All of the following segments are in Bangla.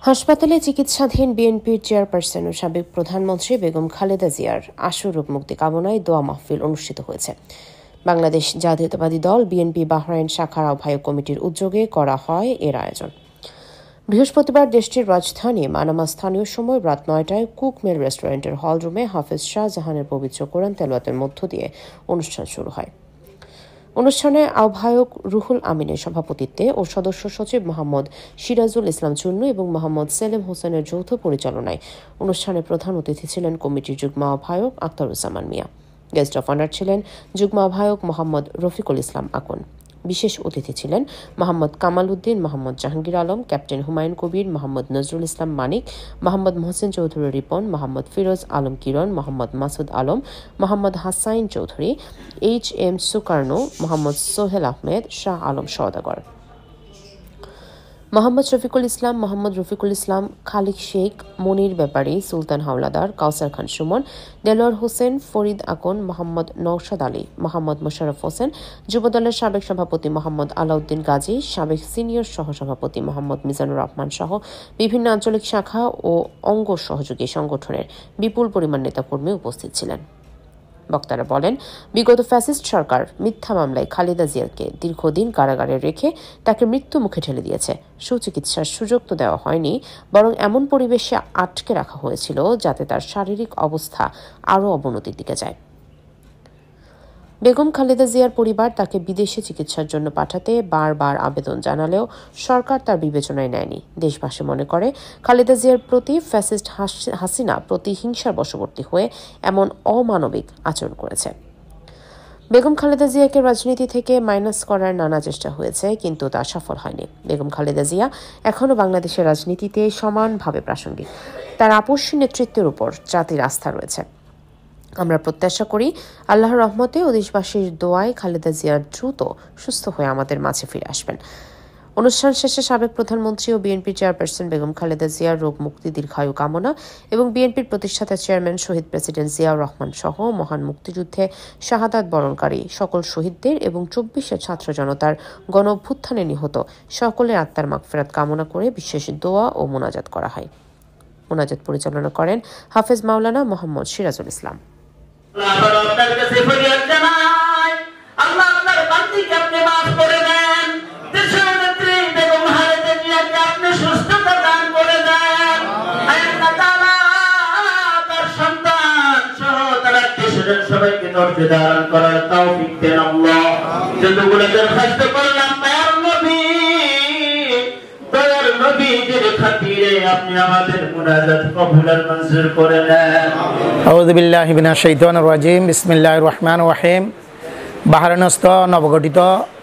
হাসপাতালে চিকিৎসাধীন বিএনপির চেয়ারপারসন ও সাবেক প্রধানমন্ত্রী বেগম খালেদা জিয়ার আশু রোগ মুক্তি কামনায় দোয়া মাহফিল অনুষ্ঠিত হয়েছে। বাংলাদেশ জাতীয়তাবাদী দল বিএনপি বাহরাইন শাখার আহ্বায়ক কমিটির উদ্যোগে করা হয় এর আয়োজন। বৃহস্পতিবার দেশটির রাজধানী মানামা স্থানীয় সময় রাত ৯টায় কুক মিল রেস্টুরেন্টের হলরুমে হাফেজ শাহজাহানের পবিত্র কোরআন তেলাওয়াতের মধ্য দিয়ে অনুষ্ঠান শুরু হয়। অনুষ্ঠানে আহ্বায়ক রুহুল আমিনের সভাপতিত্বে ও সদস্য সচিব মোহাম্মদ সিরাজুল ইসলাম চুন্নু এবং মোহাম্মদ সেলিম হোসেনের যৌথ পরিচালনায় অনুষ্ঠানে প্রধান অতিথি ছিলেন কমিটির যুগ্ম আহ্বায়ক আখতারুজ্জামান মিয়া। গেস্ট অব অনার ছিলেন যুগ্ম আহ্বায়ক মোহাম্মদ রফিকুল ইসলাম আকন। বিশেষ অতিথি ছিলেন মোহাম্মদ কামাল উদ্দিন, মোহাম্মদ জাহাঙ্গীর আলম, ক্যাপ্টেন হুমায়ুন কবির, মোহাম্মদ নজরুল ইসলাম মানিক, মোহাম্মদ মোহসেন চৌধুরী রিপন, মোহাম্মদ ফিরোজ আলম কিরণ, মোহাম্মদ মাসুদ আলম, মোহাম্মদ হাসাইন চৌধুরী, HM সুকার্ণু, মোহাম্মদ সোহেল আহমেদ, শাহ আলম সওদাগর, মোহাম্মদ শফিকুল ইসলাম, মোহাম্মদ রফিকুল ইসলাম, খালিক শেখ, মনির ব্যাপারী, সুলতান হাওলাদার, কাউসার খান সুমন, দেলোয়ার হোসেন, ফরিদ আকন, মোহাম্মদ নওশাদ আলী, মোহাম্মদ মোশাররফ হোসেন, যুবদলের সাবেক সভাপতি মোহাম্মদ আলাউদ্দিন গাজী, সাবেক সিনিয়র সহসভাপতি মোহাম্মদ মিজানুর রহমান সহ বিভিন্ন আঞ্চলিক শাখা ও অঙ্গ সহযোগী সংগঠনের বিপুল পরিমাণ নেতাকর্মী উপস্থিত ছিলেন। বক্তারা বলেন, বিগত ফ্যাসিস্ট সরকার মিথ্যা মামলায় খালেদা জিয়াকে দীর্ঘদিন কারাগারে রেখে তাকে মৃত্যু মুখে ঠেলে দিয়েছে। সুচিকিৎসার সুযোগ তো দেওয়া হয়নি, বরং এমন পরিবেশে আটকে রাখা হয়েছিল যাতে তার শারীরিক অবস্থা আরও অবনতির দিকে যায়। বেগম খালেদা জিয়ার পরিবার তাকে বিদেশে চিকিৎসার জন্য পাঠাতে বারবার আবেদন জানালেও সরকার তার বিবেচনায় নেয়নি। দেশবাসী মনে করে খালেদা জিয়ার প্রতি ফ্যাসিস্ট হাসিনা প্রতিহিংসার বশবর্তী হয়ে এমন অমানবিক আচরণ করেছে। বেগম খালেদা জিয়াকে রাজনীতি থেকে মাইনাস করার নানা চেষ্টা হয়েছে, কিন্তু তা সফল হয়নি। বেগম খালেদা জিয়া এখনও বাংলাদেশের রাজনীতিতে সমানভাবে প্রাসঙ্গিক। তার আপসী নেতৃত্বের উপর জাতির আস্থা রয়েছে। আমরা প্রত্যাশা করি আল্লাহর রহমতে ও দেশবাসীর দোয়ায় খালেদা জিয়া দ্রুত সুস্থ হয়ে আমাদের মাঝে ফিরে আসবেন। অনুষ্ঠান শেষে সাবেক প্রধানমন্ত্রী ও বিএনপি চেয়ারপারসন বেগম খালেদা জিয়ার রোগ মুক্তি দীর্ঘায়ু কামনা এবং বিএনপির প্রতিষ্ঠাতা চেয়ারম্যান শহীদ প্রেসিডেন্ট জিয়াউর রহমান সহ মহান মুক্তিযুদ্ধে শাহাদাত বরণকারী সকল শহীদদের এবং ২৪শে ছাত্র জনতার গণ অভ্যুত্থানে নিহত সকলের আত্মার মাগফিরাত কামনা করে বিশেষ দোয়া ও মোনাজাত করা হয়। মোনাজাত পরিচালনা করেন হাফেজ মাওলানা মোহাম্মদ সিরাজুল ইসলাম। সবাইকে ধৈর্য ধারণ করার তৌফিক দেন আল্লাহ। যতগুলো দরখাস্ত করলাম দয়ার নবীর খাতিরে আপনি আমাদের মুনাজাত কবুল আর মঞ্জুর করে নেন। আউযু বিল্লাহি মিনাশ শাইতানির রাজিম। বিসমিল্লাহির রহমানির রহিম। বাহরাইনস্থ নবগঠিত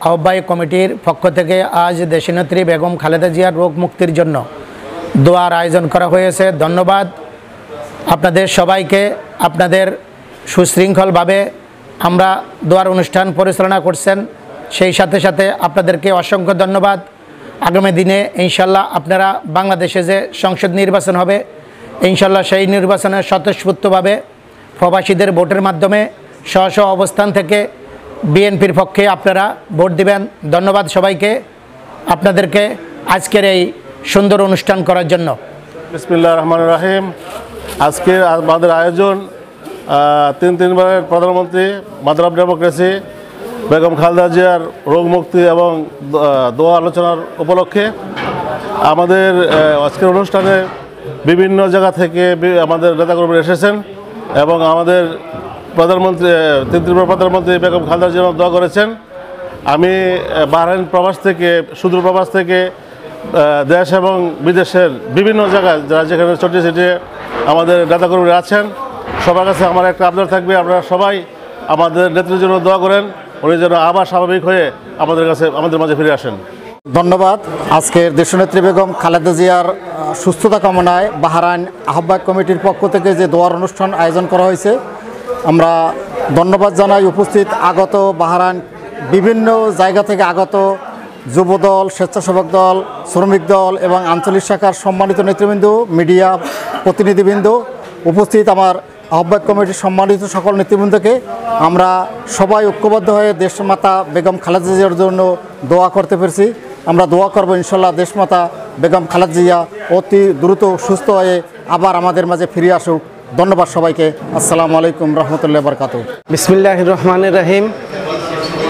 আহ্বায়ক কমিটির পক্ষ থেকে আজ দেশনেত্রী বেগম খালেদা জিয়ার রোগ মুক্তির জন্য দোয়ার আয়োজন করা হয়েছে। ধন্যবাদ আপনাদের সবাইকে। আপনাদের সুশৃঙ্খলভাবে আমরা দোয়ার অনুষ্ঠান পরিচালনা করছেন, সেই সাথে সাথে আপনাদেরকে অসংখ্য ধন্যবাদ। আগামী দিনে ইনশাল্লাহ আপনারা বাংলাদেশে যে সংসদ নির্বাচন হবে, ইনশাল্লাহ সেই নির্বাচনে স্বতঃস্ফূর্তভাবে প্রবাসীদের ভোটের মাধ্যমে স্ব অবস্থান থেকে বিএনপির পক্ষে আপনারা ভোট দিবেন। ধন্যবাদ সবাইকে, আপনাদেরকে আজকের এই সুন্দর অনুষ্ঠান করার জন্য। বিসমিল্লাহির রহমানির রহিম। আজকের আমাদের আয়োজন তিনবারের প্রধানমন্ত্রী, mother of democracy Begum Khaleda জিয়ার রোগ মুক্তি এবং দোয়া আলোচনার উপলক্ষে আমাদের আজকের অনুষ্ঠানে বিভিন্ন জায়গা থেকে আমাদের নেতাকর্মীরা এসেছেন এবং আমাদের প্রধানমন্ত্রী তিনবার প্রধানমন্ত্রী বেগম খালেদা জিয়ার দোয়া করেছেন। আমি বাহরাইন প্রবাস থেকে, সুদূর প্রবাস থেকে দেশ এবং বিদেশের বিভিন্ন জায়গায় যারা যেখানে ছড়িয়ে ছিটিয়ে আমাদের নেতাকর্মীরা আছেন, সবার কাছে আমার একটা আবদার থাকবে, আপনারা সবাই আমাদের নেত্রীর জন্য দোয়া করেন, উনি যেন আবার স্বাভাবিক হয়ে আমাদের মাঝে ফিরে আসেন। ধন্যবাদ। আজকের দেশনেত্রী বেগম খালেদা জিয়ার সুস্থতা কামনায় বাহরাইন আহ্বায়ক কমিটির পক্ষ থেকে যে দোয়ার অনুষ্ঠান আয়োজন করা হয়েছে, আমরা ধন্যবাদ জানাই উপস্থিত আগত বাহরাইন বিভিন্ন জায়গা থেকে আগত যুবদল, স্বেচ্ছাসেবক দল, শ্রমিক দল এবং আঞ্চলিক শাখার সম্মানিত নেতৃবৃন্দ, মিডিয়া প্রতিনিধিবৃন্দ, উপস্থিত আমার আহ্বায়ক কমিটির সম্মানিত সকল নেতৃবৃন্দকে আমরা সবাই ঐক্যবদ্ধ হয়ে দেশমাতা বেগম খালেদা জিয়ার জন্য দোয়া করতে পেরেছি। আমরা দোয়া করব ইনশাল্লাহ দেশমাতা বেগম খালেদা জিয়া অতি দ্রুত সুস্থ হয়ে আবার আমাদের মাঝে ফিরে আসুক। ধন্যবাদ সবাইকে। আসসালামু আলাইকুম রহমতুল্লাহ বরকাতুহ। বিসমিল্লাহির রহমানির রহিম।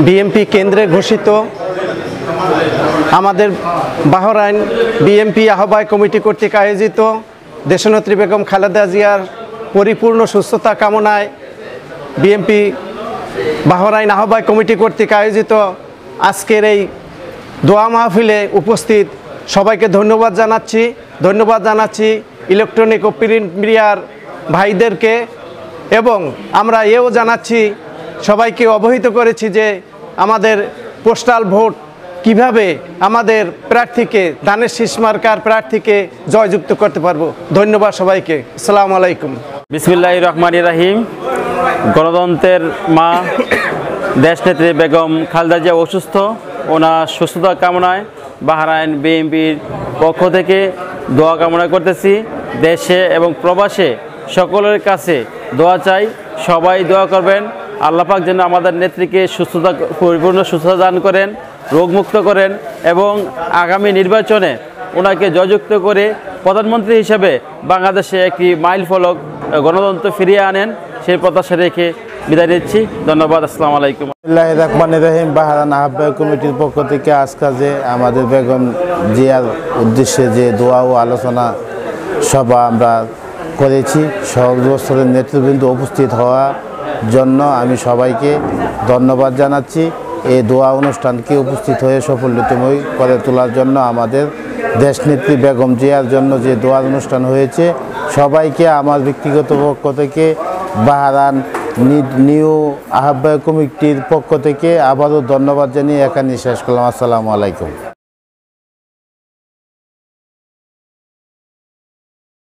বিএমপি কেন্দ্রে ঘোষিত আমাদের বাহরাইন বিএমপি আহ্বায়ক কমিটি কর্তৃক আয়োজিত দেশনেত্রী বেগম খালেদা জিয়ার পরিপূর্ণ সুস্থতা কামনায় বিএমপি বাহরাইন আহ্বায়ক কমিটি কর্তৃক আয়োজিত আজকের এই দোয়া মাহফিলে উপস্থিত সবাইকে ধন্যবাদ জানাচ্ছি ইলেকট্রনিক ও প্রিন্ট মিডিয়ার ভাইদেরকে, এবং আমরা এও জানাচ্ছি, সবাইকে অবহিত করেছি যে আমাদের পোস্টাল ভোট কিভাবে আমাদের প্রার্থীকে, ধানের শীষ মার্কার প্রার্থীকে জয়যুক্ত করতে পারবো। ধন্যবাদ সবাইকে। আসসালামু আলাইকুম। বিসমিল্লাহির রহমানির রহিম। গণতন্ত্রের মা দেশনেত্রী বেগম খালেদা জিয়া অসুস্থ, ওনার সুস্থতা কামনায় বাহরাইন বিএনপির পক্ষ থেকে দোয়া কামনা করতেছি। দেশে এবং প্রবাসে সকলের কাছে দোয়া চাই, সবাই দোয়া করবেন। আল্লাহ পাক যেন আমাদের নেত্রীকে পরিপূর্ণ সুস্থতা দান করেন, রোগমুক্ত করেন এবং আগামী নির্বাচনে ওনাকে জয়যুক্ত করে প্রধানমন্ত্রী হিসেবে বাংলাদেশে একটি মাইল ফলক গণতন্ত্র ফিরিয়ে আনেন, সেই প্রত্যাশা রেখে বিদায় নিচ্ছি। ধন্যবাদ। আসসালামু আলাইকুম। বিসমিল্লাহির রহমানির রহিম। বাহরাইন আহ্বায়ক কমিটির পক্ষ থেকে আজকে যে আমাদের বেগম জিয়ার উদ্দেশ্যে যে দোয়া ও আলোচনা সভা আমরা করেছি, সর্বস্তরের নেতৃবৃন্দ উপস্থিত হওয়ার জন্য আমি সবাইকে ধন্যবাদ জানাচ্ছি। এই দোয়া অনুষ্ঠানকে উপস্থিত হয়ে সফলতাময় করে তোলার জন্য আমাদের দেশনেত্রী বেগম জিয়ার জন্য যে দোয়ার অনুষ্ঠান হয়েছে, সবাইকে আমার ব্যক্তিগত পক্ষ থেকে বাহরাইন নিউ আহ্বায়ক কমিটির পক্ষ থেকে আবারও ধন্যবাদ জানিয়ে এখানে শেষ করলাম। আসসালামু আলাইকুম।